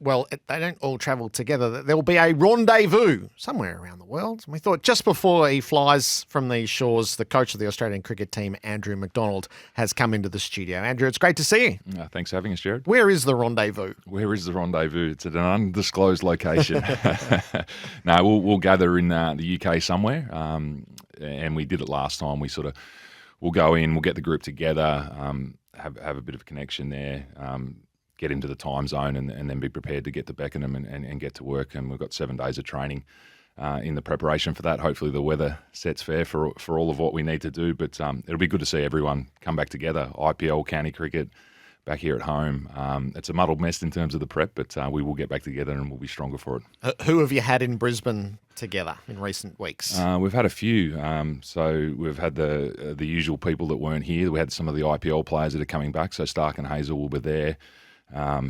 they don't all travel together. There will be a rendezvous somewhere around the world. And we thought just before he flies from these shores, the coach of the Australian cricket team, Andrew McDonald, has come into the studio. Andrew, it's great to see you. Thanks for having us, Jared. Where is the rendezvous? Where is the rendezvous? It's at an undisclosed location. No, we'll gather in the UK somewhere, and we did it last time. We'll go in, we'll get the group together, have a bit of a connection there, get into the time zone and then be prepared to get to Beckenham and get to work. And we've got 7 days of training in the preparation for that. Hopefully the weather sets fair for all of what we need to do. But it'll be good to see everyone come back together. IPL, county cricket, back here at home. It's a muddled mess in terms of the prep, but we will get back together and we'll be stronger for it. Who have you had in Brisbane together in recent weeks? We've had a few. So we've had the usual people that weren't here. We had some of the IPL players that are coming back. So Stark and Hazel will be there.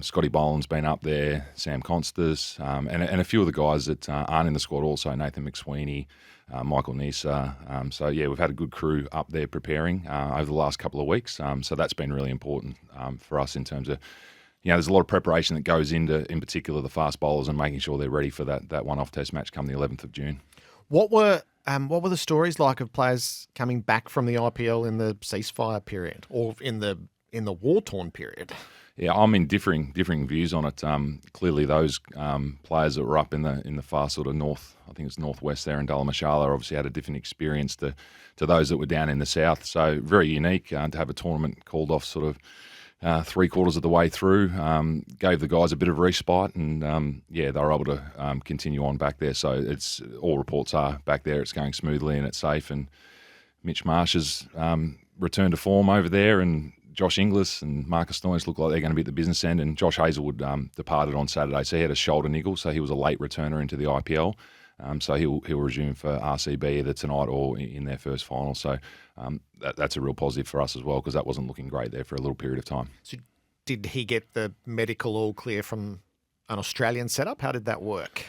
Scotty Boland's been up there, Sam Constas, and a few of the guys that aren't in the squad also, Nathan McSweeney, Michael Nisa. So, we've had a good crew up there preparing over the last couple of weeks. So that's been really important for us in terms of, there's a lot of preparation that goes into, in particular, the fast bowlers and making sure they're ready for that one-off test match come the 11th of June. What were the stories like of players coming back from the IPL in the ceasefire period or in the war-torn period? Yeah, I'm in differing views on it. Clearly, those players that were up in the far sort of north, I think it's northwest there in Dharamshala, obviously had a different experience to those that were down in the south. So very unique to have a tournament called off sort of 3/4 of the way through. Gave the guys a bit of respite, and they were able to continue on back there. So it's all reports are back there. It's going smoothly and it's safe. And Mitch Marsh has returned to form over there, and Josh Inglis and Marcus Stoynes look like they're going to be at the business end, and Josh Hazelwood departed on Saturday, so he had a shoulder niggle, so he was a late returner into the IPL. So he'll resume for RCB either tonight or in their first final. So that's a real positive for us as well, because that wasn't looking great there for a little period of time. So did he get the medical all clear from an Australian setup? How did that work?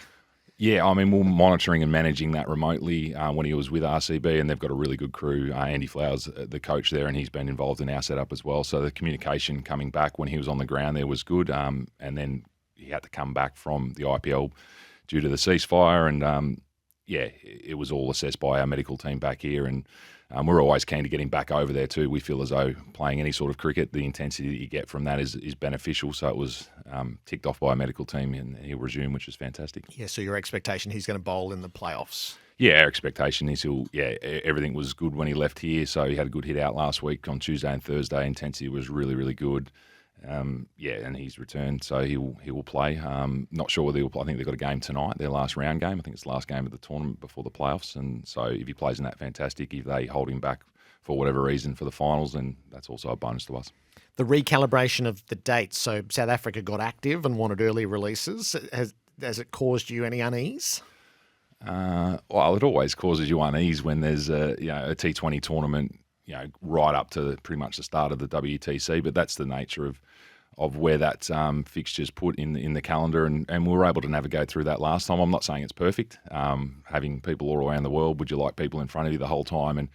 Yeah, I mean, we're monitoring and managing that remotely when he was with RCB, and they've got a really good crew. Andy Flowers, the coach there, and he's been involved in our setup as well. So the communication coming back when he was on the ground there was good, and then he had to come back from the IPL due to the ceasefire, and it was all assessed by our medical team back here, and we're always keen to get him back over there too. We feel as though playing any sort of cricket, the intensity that you get from that is beneficial. So it was ticked off by a medical team, and he'll resume, which is fantastic. Yeah, so your expectation he's going to bowl in the playoffs? Yeah, our expectation is everything was good when he left here. So he had a good hit out last week on Tuesday and Thursday. Intensity was really, really good. And he's returned, so he will play. Not sure whether he'll play. I think they've got a game tonight, their last round game. I think it's the last game of the tournament before the playoffs. And so if he plays in that, fantastic. If they hold him back for whatever reason for the finals, then that's also a bonus to us. The recalibration of the dates. So South Africa got active and wanted early releases. Has it caused you any unease? Well, it always causes you unease when there's a T20 tournament, right up to pretty much the start of the WTC, but that's the nature of where that fixture's put in the calendar, and we were able to navigate through that last time. I'm not saying it's perfect. Having people all around the world, would you like people in front of you the whole time and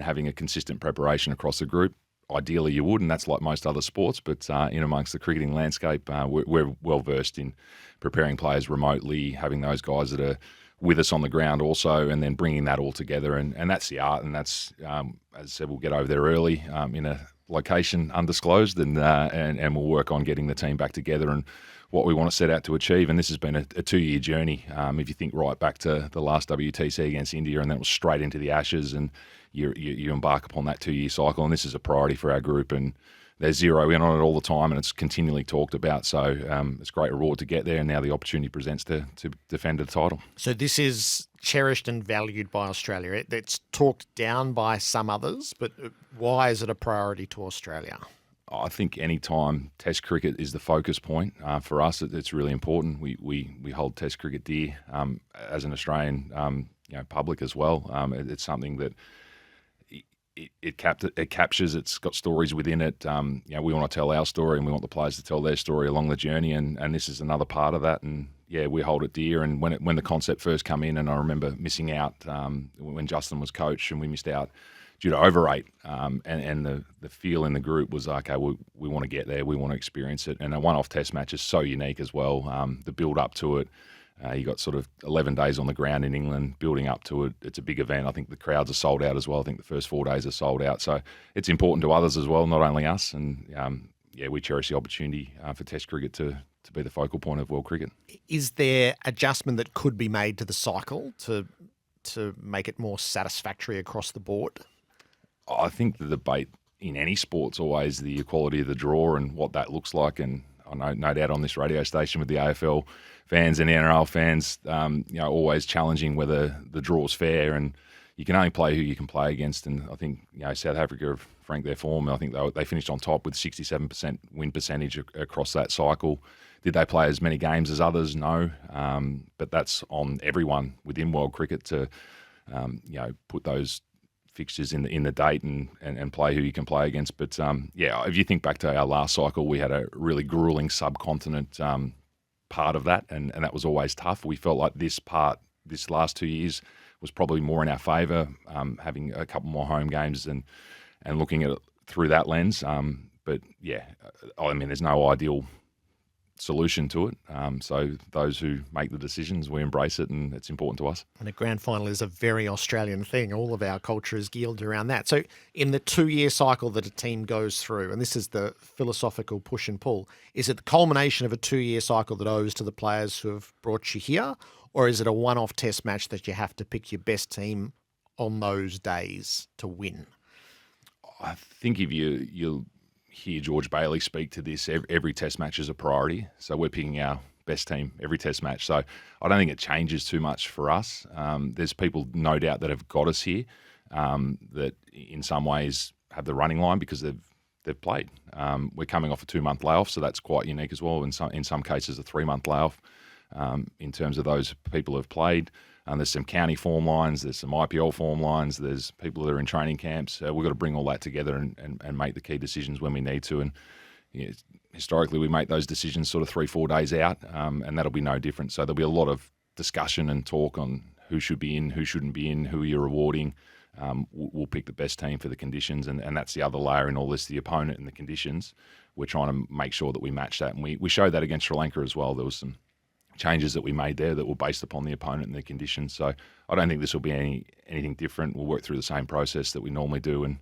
having a consistent preparation across the group? Ideally you would, and that's like most other sports, but in amongst the cricketing landscape, we're well-versed in preparing players remotely, having those guys that are with us on the ground also, and then bringing that all together, and that's the art, and that's, as I said, we'll get over there early in a location undisclosed, and we'll work on getting the team back together and what we want to set out to achieve. And this has been a 2-year journey. If you think right back to the last WTC against India, and then it was straight into the Ashes, and you embark upon that 2-year cycle, and this is a priority for our group, and they're zero in on it all the time, and it's continually talked about. So it's a great reward to get there, and now the opportunity presents to defend the title. So this is cherished and valued by Australia. It's talked down by some others, but why is it a priority to Australia? I think any time Test cricket is the focus point for us, it's really important. We hold Test cricket dear as an Australian public as well. It's something that it captures. It's got stories within it. We want to tell our story, and we want the players to tell their story along the journey. And this is another part of that. And we hold it dear. And when the concept first came in, and I remember missing out when Justin was coach, and we missed out due to overrate. And the feel in the group was like, okay, we want to get there, we want to experience it. And a one-off test match is so unique as well. The build up to it, you got sort of 11 days on the ground in England building up to it. It's a big event. I think the crowds are sold out as well. I think the first 4 days are sold out. So it's important to others as well, not only us. And we cherish the opportunity for Test cricket to be the focal point of world cricket. Is there adjustment that could be made to the cycle to make it more satisfactory across the board? I think the debate in any sport's always the equality of the draw and what that looks like. And I know, no doubt on this radio station with the AFL fans and the NRL fans, always challenging whether the draw's fair, and you can only play who you can play against. And I think South Africa have franked their form. I think they finished on top with 67% win percentage across that cycle. Did they play as many games as others? No, but that's on everyone within world cricket to put those fixtures in the date and play who you can play against. But if you think back to our last cycle, we had a really grueling subcontinent part of that, and that was always tough. We felt like this last 2 years was probably more in our favour, having a couple more home games and looking at it through that lens. There's no ideal solution to it. So those who make the decisions, we embrace it, and it's important to us. And a grand final is a very Australian thing. All of our culture is geared around that. So in the 2-year cycle that a team goes through, and this is the philosophical push and pull, is it the culmination of a 2-year cycle that owes to the players who have brought you here, or is it a one-off test match that you have to pick your best team on those days to win? I think if you'll hear George Bailey speak to this, every test match is a priority. So we're picking our best team every test match. So I don't think it changes too much for us. There's people, no doubt, that have got us here that in some ways have the running line because they've played. We're coming off a 2-month layoff, so that's quite unique as well. In some cases, a 3-month layoff in terms of those people who have played. There's some county form lines, there's some IPL form lines, there's people that are in training camps. We've got to bring all that together and make the key decisions when we need to. And historically, we make those decisions sort of 3-4 days out, and that'll be no different. So there'll be a lot of discussion and talk on who should be in, who shouldn't be in, who you're rewarding. We'll pick the best team for the conditions, and that's the other layer in all this, the opponent and the conditions. We're trying to make sure that we match that, and we showed that against Sri Lanka as well. There was some changes that we made there that were based upon the opponent and the conditions. So I don't think this will be anything different. We'll work through the same process that we normally do. And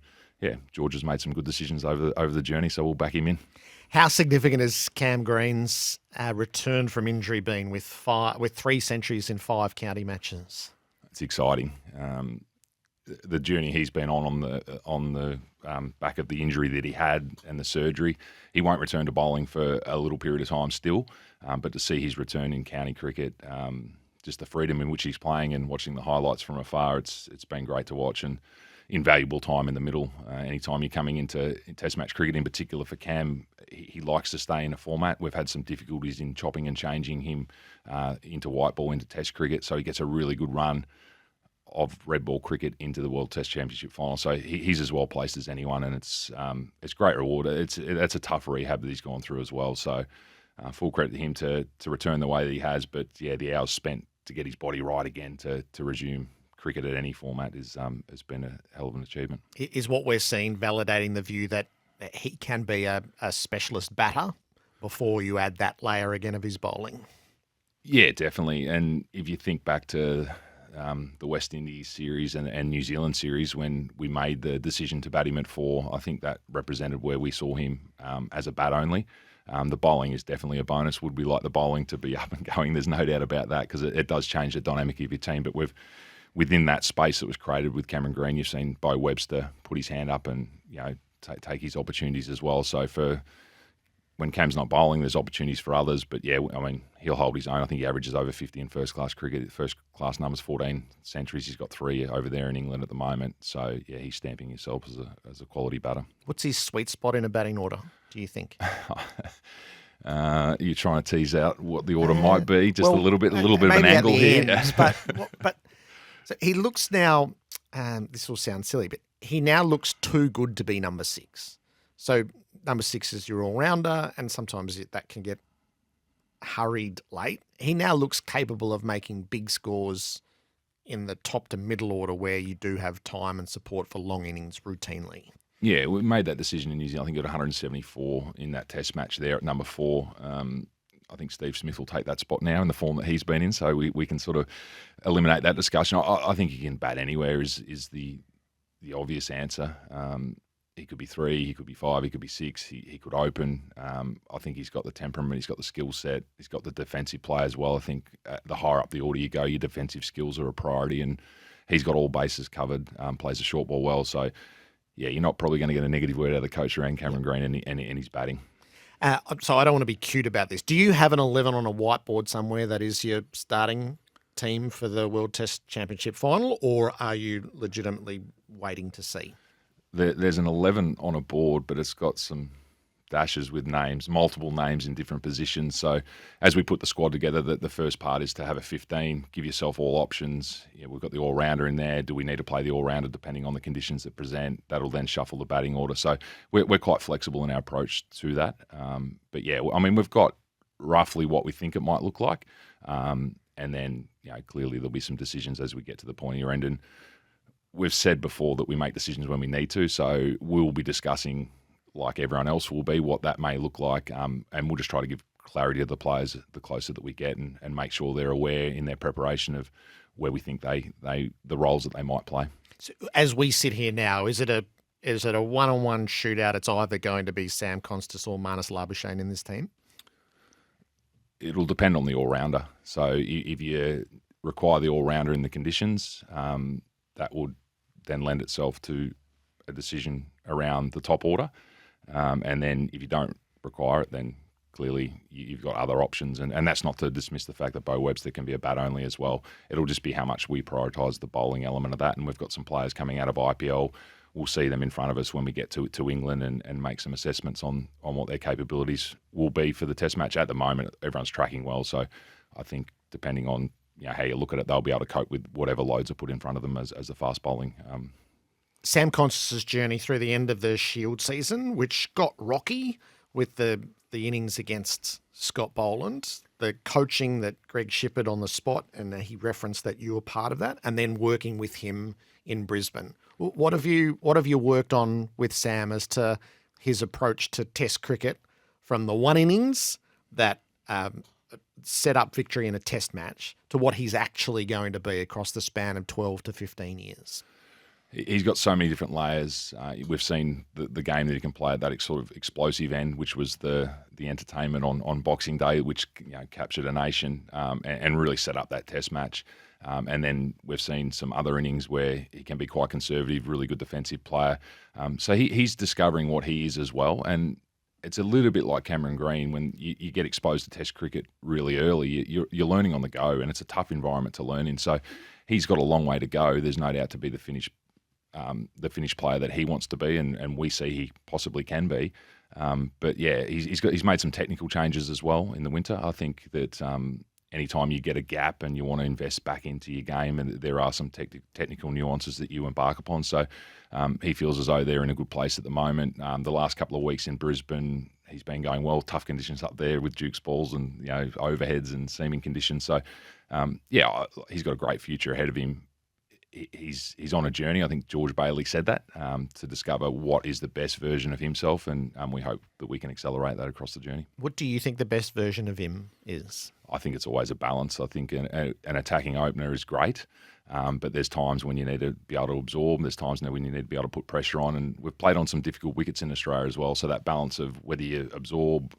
George has made some good decisions over the journey, so we'll back him in. How significant has Cam Green's return from injury been with 3 centuries in 5 county matches? It's exciting. The journey he's been on the back of the injury that he had and the surgery. He won't return to bowling for a little period of time still, but to see his return in county cricket, just the freedom in which he's playing and watching the highlights from afar, it's been great to watch, and invaluable time in the middle. Anytime you're coming into Test match cricket in particular for Cam, he likes to stay in a format. We've had some difficulties in chopping and changing him into white ball, into Test cricket, so he gets a really good run of red ball cricket into the World Test Championship final. So he's as well placed as anyone, and it's great reward. That's a tough rehab that he's gone through as well. So full credit to him to return the way that he has. But the hours spent to get his body right again to resume cricket at any format has been a hell of an achievement. Is what we're seeing validating the view that he can be a specialist batter before you add that layer again of his bowling? Yeah, definitely. And if you think back to the West Indies series and New Zealand series, when we made the decision to bat him at 4, I think that represented where we saw him as a bat only. The bowling is definitely a bonus. Would we like the bowling to be up and going? There's no doubt about that, because it does change the dynamic of your team. But within that space that was created with Cameron Green, you've seen Bo Webster put his hand up and take his opportunities as well. So when Cam's not bowling, there's opportunities for others. But he'll hold his own. I think he averages over 50 in first-class cricket. First-class numbers, 14 centuries. He's got 3 over there in England at the moment. So, he's stamping himself as a quality batter. What's his sweet spot in a batting order, do you think? You're trying to tease out what the order might be, just a little bit of an angle here. Ends, but so he looks now, this will sound silly, but he now looks too good to be number 6. So number 6 is your all-rounder, and sometimes that can get hurried late. He now looks capable of making big scores in the top to middle order where you do have time and support for long innings routinely. Yeah, we made that decision in New Zealand. I think it got 174 in that test match there at number 4. I think Steve Smith will take that spot now in the form that he's been in, so we can sort of eliminate that discussion. I think he can bat anywhere is the obvious answer. He could be 3, he could be 5, he could be 6, he could open. I think he's got the temperament, he's got the skill set, he's got the defensive play as well. I think the higher up the order you go, your defensive skills are a priority, and he's got all bases covered, plays a short ball well. So, yeah, you're not probably going to get a negative word out of the coach around Cameron Green and his batting. So I don't want to be cute about this. Do you have an 11 on a whiteboard somewhere that is your starting team for the World Test Championship final, or are you legitimately waiting to see? There's an 11 on a board, but it's got some dashes with names, multiple names in different positions. So as we put the squad together, the first part is to have a 15, give yourself all options. Yeah, we've got the all-rounder in there. Do we need to play the all-rounder depending on the conditions that present? That'll then shuffle the batting order. So we're quite flexible in our approach to that. But yeah, I mean, we've got roughly what we think it might look like. And then, clearly there'll be some decisions as we get to the pointier end. And we've said before that we make decisions when we need to. So we'll be discussing, like everyone else will be, what that may look like, and we'll just try to give clarity to the players the closer that we get, and make sure they're aware in their preparation of where we think the roles that they might play. So as we sit here now, is it a one-on-one shootout? It's either going to be Sam Constas or Marnus Labuschagne in this team? It'll depend on the all-rounder. So if you require the all-rounder in the conditions, that would then lend itself to a decision around the top order. And then if you don't require it, then clearly you've got other options. And that's not to dismiss the fact that Bo Webster can be a bat only as well. It'll just be how much we prioritise the bowling element of that. And we've got some players coming out of IPL. We'll see them in front of us when we get to England and make some assessments on what their capabilities will be for the test match. At the moment, everyone's tracking well. So I think depending on how you look at it, they'll be able to cope with whatever loads are put in front of them as the fast bowling. Sam Constas' journey through the end of the Shield season, which got rocky with the innings against Scott Boland, the coaching that Greg Shippard on the spot, and he referenced that you were part of that, and then working with him in Brisbane. What have you worked on with Sam as to his approach to Test cricket from the one innings that set up victory in a Test match to what he's actually going to be across the span of 12 to 15 years? He's got so many different layers. We've seen the game that he can play at that sort of explosive end, which was the entertainment on Boxing Day, which captured a nation and really set up that Test match. And then we've seen some other innings where he can be quite conservative, really good defensive player. So he's discovering what he is as well. And it's a little bit like Cameron Green. When you get exposed to Test cricket really early, you're learning on the go, and it's a tough environment to learn in. So he's got a long way to go. There's no doubt to be the finished player that he wants to be, and we see he possibly can be. But yeah, he's made some technical changes as well in the winter. I think that anytime you get a gap and you want to invest back into your game, and there are some technical nuances that you embark upon. So he feels as though they're in a good place at the moment. The last couple of weeks in Brisbane, he's been going well. Tough conditions up there with Duke's balls and overheads and seaming conditions. So he's got a great future ahead of him. He's on a journey. I think George Bailey said that, to discover what is the best version of himself, and we hope that we can accelerate that across the journey. What do you think the best version of him is? I think it's always a balance. I think an attacking opener is great, but there's times when you need to be able to absorb. There's times when you need to be able to put pressure on, and we've played on some difficult wickets in Australia as well. So that balance of whether you absorb,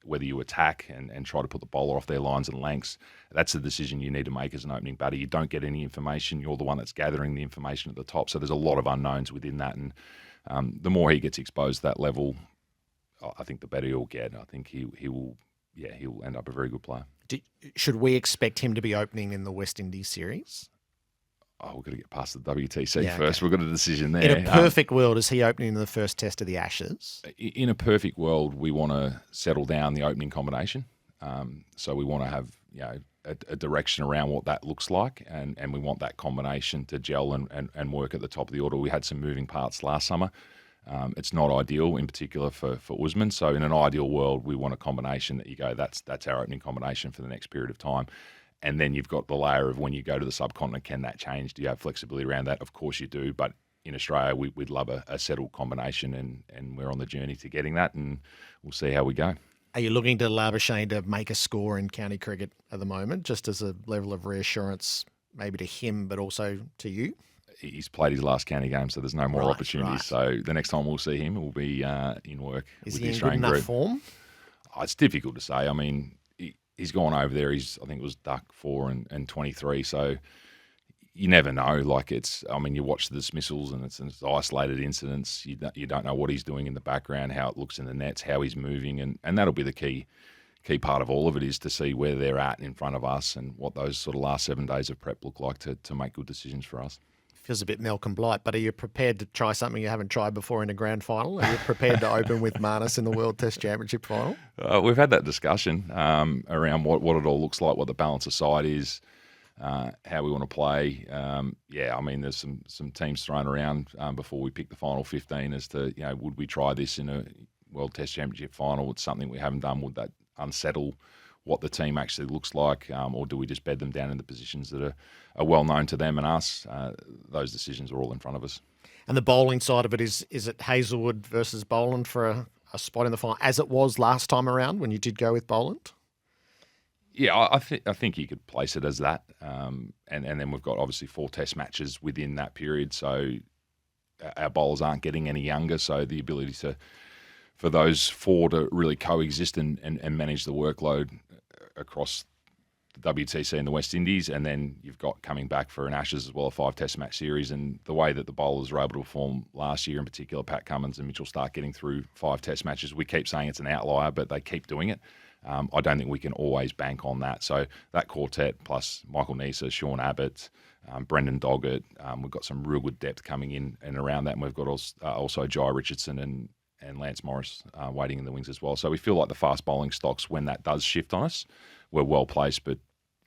whether you attack and try to put the bowler off their lines and lengths, that's the decision you need to make as an opening batter. You don't get any information. You're the one that's gathering the information at the top. So there's a lot of unknowns within that. And the more he gets exposed to that level, I think the better he'll get. I think he'll end up a very good player. Should we expect him to be opening in the West Indies series? We've got to get past the WTC first. Okay. We've got a decision there. In a perfect world, is he opening in the first test of the Ashes? In a perfect world, we want to settle down the opening combination. So we want to have a direction around what that looks like, and we want that combination to gel and work at the top of the order. We had some moving parts last summer. It's not ideal, in particular for Usman. So in an ideal world, we want a combination that you go, that's our opening combination for the next period of time. And then you've got the layer of when you go to the subcontinent, can that change? Do you have flexibility around that? Of course you do. But in Australia, we'd love a settled combination, and we're on the journey to getting that, and we'll see how we go. Are you looking to Labuschagne to make a score in county cricket at the moment, just as a level of reassurance, maybe to him, but also to you? He's played his last county game, so there's no more opportunities. Right. So the next time we'll see him, will be in work Is with he the in good Australian enough group. form? Oh, it's difficult to say. I mean, he's gone over there. I think it was duck 4 and 23. So you never know. Like you watch the dismissals and it's isolated incidents. You don't know what he's doing in the background, how it looks in the nets, how he's moving, and that'll be the key part of all of it, is to see where they're at in front of us and what those sort of last 7 days of prep look like to make good decisions for us. Feels a bit Malcolm Blight, but are you prepared to try something you haven't tried before in a grand final? Are you prepared to open with Marnus in the World Test Championship final? We've had that discussion around what it all looks like, what the balance of side is, how we want to play. There's some teams thrown around before we pick the final 15 as to, would we try this in a World Test Championship final? It's something we haven't done. Would that unsettle what the team actually looks like, or do we just bed them down in the positions that are well known to them and us? Those decisions are all in front of us. And the bowling side of it is it Hazelwood versus Boland for a spot in the final, as it was last time around when you did go with Boland? Yeah, I think you could place it as that, and then we've got obviously 4 Test matches within that period, so our bowlers aren't getting any younger, so the ability for those 4 to really coexist and manage the workload across the WTC and the West Indies, and then you've got coming back for an Ashes as well, a 5 Test match series, and the way that the bowlers were able to perform last year, in particular, Pat Cummins and Mitchell Starc getting through 5 Test matches, we keep saying it's an outlier, but they keep doing it. I don't think we can always bank on that. So that quartet plus Michael Neser, Sean Abbott, Brendan Doggett, we've got some real good depth coming in and around that, and we've got also Jai Richardson and Lance Morris waiting in the wings as well. So we feel like the fast bowling stocks, when that does shift on us, we're well placed. But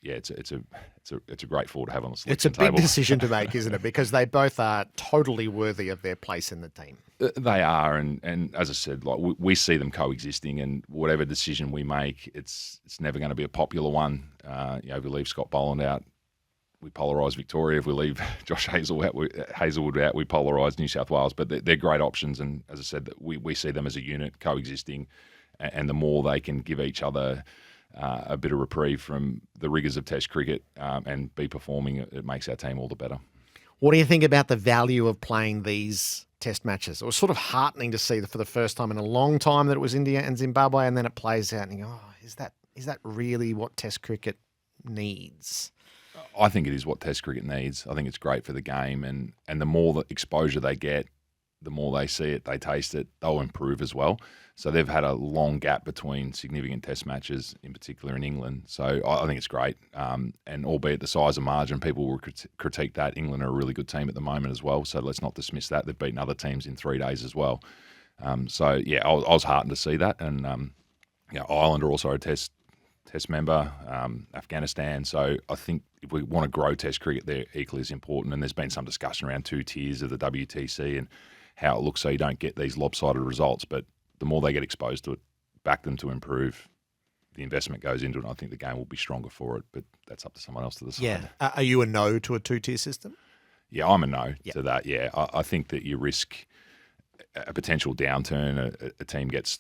yeah, it's a great 4 to have on the selection table. It's a big decision to make, isn't it? Because they both are totally worthy of their place in the team. They are, and as I said, like we see them coexisting, and whatever decision we make, it's never going to be a popular one. If we leave Scott Boland out, we polarise Victoria. If we leave Josh Hazelwood out, we polarise New South Wales. But they're great options, and as I said, we see them as a unit coexisting, and the more they can give each other a bit of reprieve from the rigours of Test cricket and be performing, it makes our team all the better. What do you think about the value of playing these Test matches? It was sort of heartening to see for the first time in a long time that it was India and Zimbabwe, and then it plays out, and you go, is that really what Test cricket needs? I think it is what Test cricket needs. I think it's great for the game, and the more the exposure they get, the more they see it, they taste it, they'll improve as well. So they've had a long gap between significant Test matches, in particular in England. So I think it's great. And albeit the size of margin, people will critique that. England are a really good team at the moment as well. So let's not dismiss that. They've beaten other teams in 3 days as well. I was heartened to see that. And Ireland are also a Test member, Afghanistan. So I think if we want to grow Test cricket, they're equally as important. And there's been some discussion around 2 tiers of the WTC and how it looks so you don't get these lopsided results. But the more they get exposed to it, back them to improve, the investment goes into it, and I think the game will be stronger for it. But that's up to someone else to decide. Yeah. Are you a no to a 2-tier system? Yeah, I'm a no to that. Yeah, I think that you risk a potential downturn. A team gets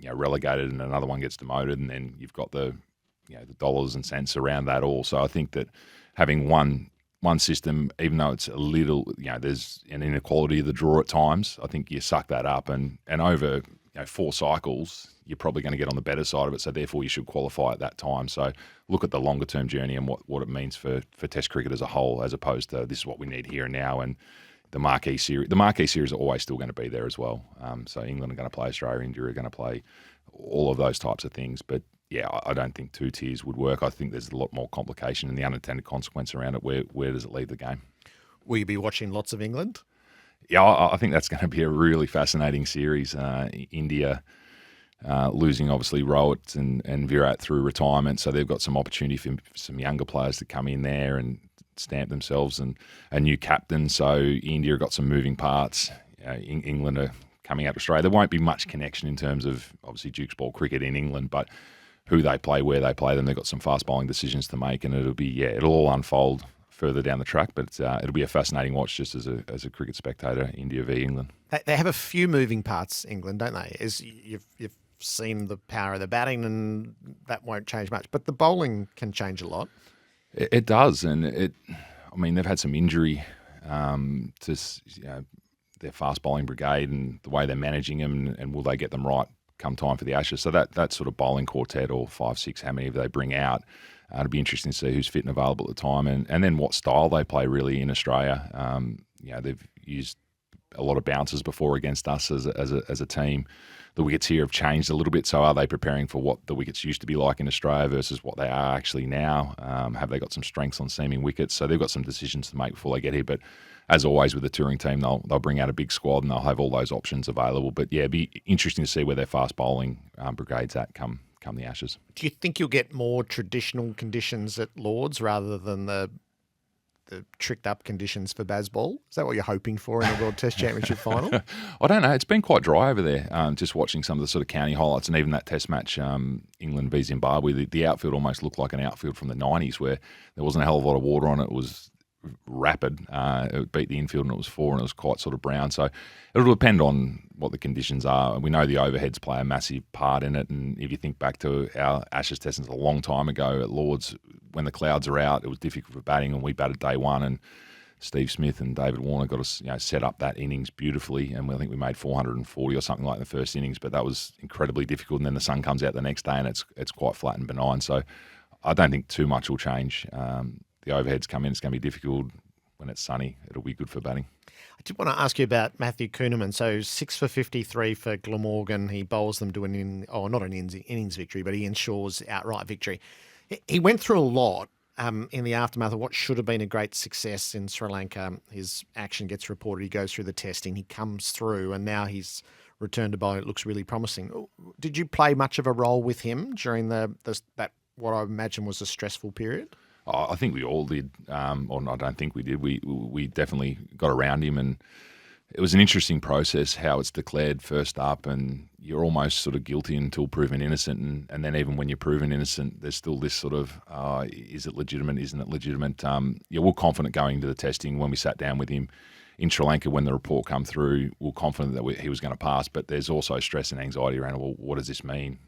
relegated and another one gets demoted, and then you've got the dollars and cents around that all. So I think that having one system, even though it's a little, there's an inequality of the draw at times, I think you suck that up, and over 4 cycles, you're probably going to get on the better side of it. So therefore, you should qualify at that time. So look at the longer term journey and what it means for Test cricket as a whole, as opposed to this is what we need here and now. And the marquee series are always still going to be there as well. So England are going to play Australia, India are going to play all of those types of things. But yeah, I don't think 2 tiers would work. I think there's a lot more complication and the unintended consequence around it. Where does it leave the game? Will you be watching lots of England? Yeah, I think that's going to be a really fascinating series. India losing, obviously, Rohit and Virat through retirement, so they've got some opportunity for some younger players to come in there and stamp themselves, and a new captain. So India have got some moving parts. England are coming out to Australia. There won't be much connection in terms of, obviously, Duke's ball cricket in England, but who they play, where they play them. They've got some fast bowling decisions to make, and it'll all unfold further down the track. But it'll be a fascinating watch just as a cricket spectator, India v England. They have a few moving parts, England, don't they? As you've seen the power of the batting, and that won't change much. But the bowling can change a lot. It does, and they've had some injury to their fast bowling brigade and the way they're managing them, and will they get them right come time for the Ashes? So that sort of bowling quartet, or 5, 6, how many they bring out, it'll be interesting to see who's fit and available at the time, and then what style they play really in Australia. They've used a lot of bounces before against us as a team. The wickets here have changed a little bit, so are they preparing for what the wickets used to be like in Australia versus what they are actually now? Have they got some strengths on seaming wickets? So they've got some decisions to make before they get here. But as always with the touring team, they'll bring out a big squad and they'll have all those options available. But yeah, it'd be interesting to see where their fast bowling brigade's at come the Ashes. Do you think you'll get more traditional conditions at Lords rather than the tricked up conditions for Bazball? Is that what you're hoping for in the World Test Championship final? I don't know. It's been quite dry over there. Just watching some of the sort of county highlights, and even that Test match, England v Zimbabwe, the outfield almost looked like an outfield from the 90s where there wasn't a hell of a lot of water on it. It was rapid. It beat the infield and it was 4 and it was quite sort of brown. So it'll depend on what the conditions are. We know the overheads play a massive part in it, and if you think back to our Ashes Test a long time ago at Lords, when the clouds are out, it was difficult for batting, and we batted day one, and Steve Smith and David Warner got us set up that innings beautifully, and I think we made 440 or something like in the first innings, but that was incredibly difficult, and then the sun comes out the next day and it's quite flat and benign. So I don't think too much will change. The overheads come in, it's going to be difficult. When it's sunny, it'll be good for batting. I did want to ask you about Matthew Kuhnemann. So 6 for 53 for Glamorgan. He bowls them to not an innings victory, but he ensures outright victory. He went through a lot in the aftermath of what should have been a great success in Sri Lanka. His action gets reported. He goes through the testing. He comes through, and now he's returned to bowling. It looks really promising. Did you play much of a role with him during that what I imagine was a stressful period? I think we all did, or I don't think we did. We definitely got around him, and it was an interesting process how it's declared first up, and you're almost sort of guilty until proven innocent, and then even when you're proven innocent, there's still this sort of, is it legitimate, isn't it legitimate? We're confident going into the testing. When we sat down with him in Sri Lanka, when the report come through, we're confident that he was going to pass, but there's also stress and anxiety around, well, what does this mean?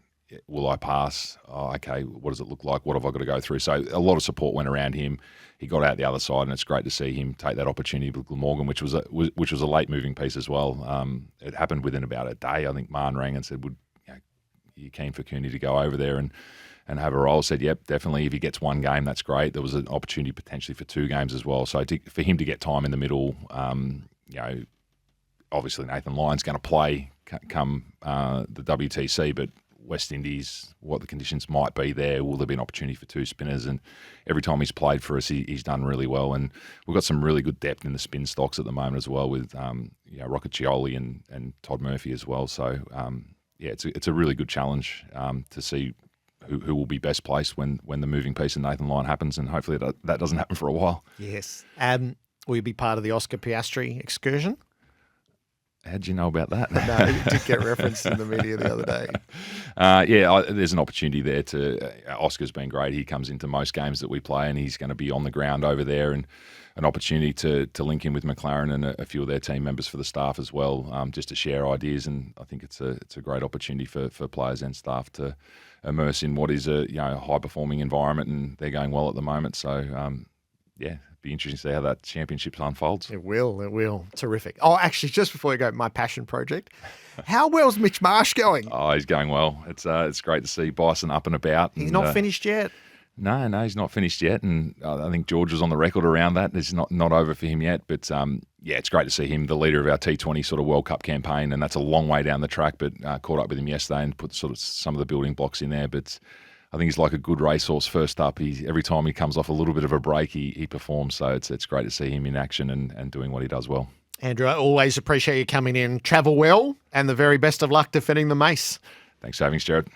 Will I pass? Oh, okay, what does it look like? What have I got to go through? So a lot of support went around him. He got out the other side, and it's great to see him take that opportunity with Glamorgan, which was a late moving piece as well. It happened within about a day. I think Marn rang and said, you keen for Cooney to go over there and have a role? Said, yep, definitely. If he gets one game, that's great. There was an opportunity potentially for 2 games as well. So for him to get time in the middle, obviously Nathan Lyon's going to play come the WTC, but West Indies, what the conditions might be there. Will there be an opportunity for 2 spinners? And every time he's played for us, he's done really well. And we've got some really good depth in the spin stocks at the moment as well, with Rocket Chioli and Todd Murphy as well. So it's a really good challenge to see who will be best placed when the moving piece of Nathan Lyon happens, and hopefully that doesn't happen for a while. Yes. Will you be part of the Oscar Piastri excursion? How did you know about that? No, it did get referenced in the media the other day. There's an opportunity there Oscar's been great. He comes into most games that we play, and he's going to be on the ground over there, and an opportunity to link in with McLaren and a few of their team members for the staff as well, just to share ideas. And I think it's a great opportunity for players and staff to immerse in what is a high performing environment, and they're going well at the moment. So be interesting to see how that championship unfolds. It will. Terrific. Oh, actually, just before we go, my passion project. How well's Mitch Marsh going? Oh, he's going well. It's great to see Bison up and about. He's not finished yet. No, he's not finished yet, and I think George was on the record around that. It's not over for him yet, but it's great to see him, the leader of our T20 sort of World Cup campaign, and that's a long way down the track, but caught up with him yesterday and put sort of some of the building blocks in there, but I think he's like a good racehorse first up. Every time he comes off a little bit of a break, he performs. So it's great to see him in action and doing what he does well. Andrew, I always appreciate you coming in. Travel well, and the very best of luck defending the Mace. Thanks for having us, Gerard.